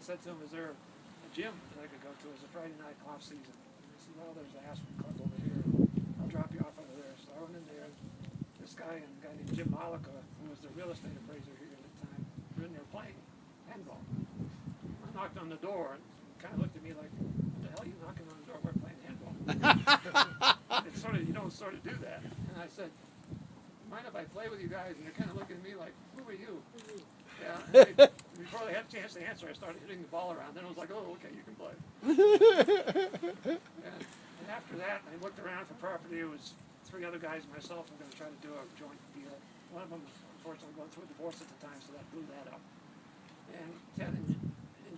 I said to him, is there a gym that I could go to? It was a Friday night off season. And he said, well, there's the Aspen Club over here. I'll drop you off over there. So I went in there. This guy and a guy named Jim Malika, who was the real estate appraiser here at the time, were in there playing handball. I knocked on the door and kind of looked at me like, what the hell are you knocking on the door? We're playing handball. It's sort of, you don't sort of do that. And I said, mind if I play with you guys? And they're kind of looking at me like, who are you? Yeah. Before they had a chance to answer, I started hitting the ball around. Then I was like, oh, okay, you can play. And after that, I looked around for property. It was 3 other guys and myself. I'm going to try to do a joint deal. One of them was unfortunately going through a divorce at the time, so that blew that up. And Ted and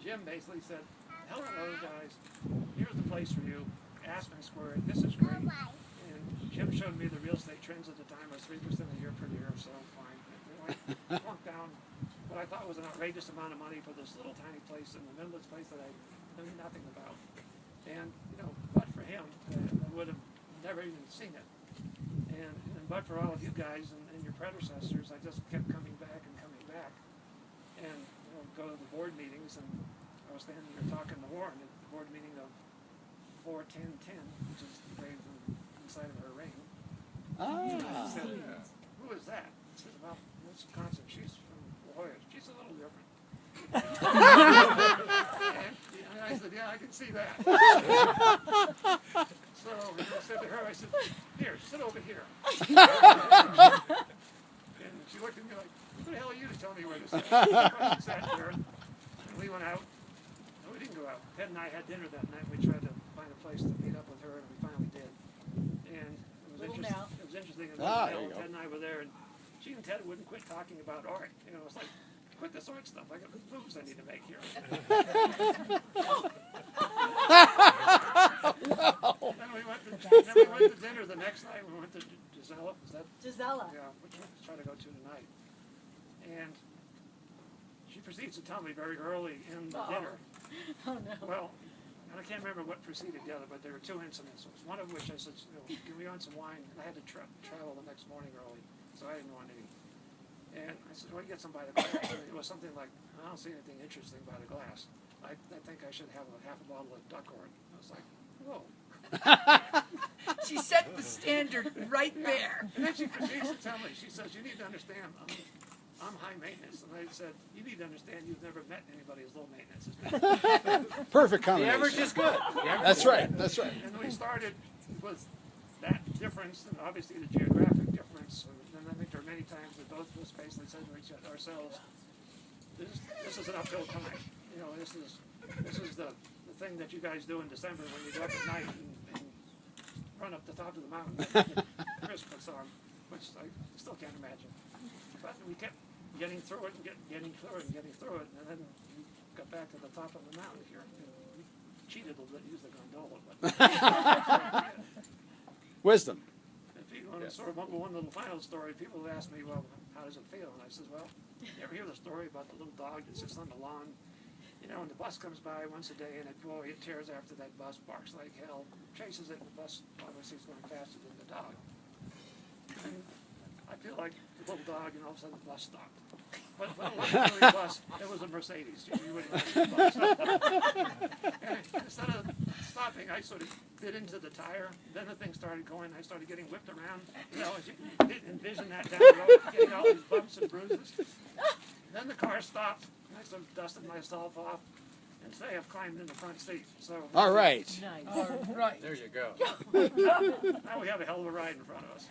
Jim basically said, hell with those guys. Here's the place for you. Aspen Square. This is great. And Jim showed me the real estate trends at the time was 3% a year per year, so fine. I plunked down what I thought was an outrageous amount of money for this little tiny place in the middle of this place that I knew nothing about. And, you know, but for him, I would have never even seen it. And but for all of you guys and your predecessors, I just kept coming back and coming back. And go to the board meetings, and I was standing there talking to Warren at the board meeting of 41010, which is the grave inside of her ring. Ah. I said, who is that? I said, well, Wisconsin. She's from La Jolla. She's a little different. And I said, yeah, I can see that. So I said to her, I said, here, sit over here. And she looked at me like, who the hell are you to tell me where to sit? She sat there, and we went out. No, we didn't go out. Ted and I had dinner that night. We tried to find a place to meet up with her, and we finally did. And it was interesting. It was interesting. Ted and I were there, and she and Ted wouldn't quit talking about art. You know, it's like, quit this art stuff. I got moves I need to make here. Then we went to dinner the next night. We went to Gisela. Is that? Gisela. Yeah, which we'll try to go to tonight. And she proceeds to tell me very early in the dinner. Oh no. Well, and I can't remember what preceded the other, but there were 2 incidents. One of which I said, give me on some wine. And I had to travel the next morning early, so I didn't want any. And I said, well, get some by the glass. And it was something like, I don't see anything interesting by the glass. I think I should have half a bottle of Duckhorn. I was like, whoa. She set the standard right there. And then she proceeds to tell me, she says, you need to understand, I'm high maintenance. And I said, you need to understand you've never met anybody as low maintenance as me. Perfect combination. The average is good. That's right. That's right. And we started with that difference, and obviously the geographic difference. And I think there are many times that both of us basically said to ourselves, this is an uphill climb. You know, this is the thing that you guys do in December when you go up at night and run up the top of the mountain and Chris puts on, which I still can't imagine. But we kept getting through it and getting through it and getting through it, and then we got back to the top of the mountain here. We cheated a little bit, used the gondola, but Wisdom. sort of one little final story. People would ask me, well, how does it feel? And I said, well, you ever hear the story about the little dog that sits on the lawn? You know, and the bus comes by once a day, and it tears after that bus, barks like hell, chases it, and the bus obviously is going faster than the dog. And I feel like the little dog, and all of a sudden the bus stopped. But it wasn't really a bus, it was a Mercedes. You wouldn't know it was a bus. And instead of stopping, I sort of bit into the tire. Then the thing started going. I started getting whipped around. You know, as you didn't envision that down the road, getting all these bumps and bruises. Then the car stopped. And I sort of dusted myself off. And today I've climbed in the front seat. So all right. Nice. All right. There you go. Now we have a hell of a ride in front of us.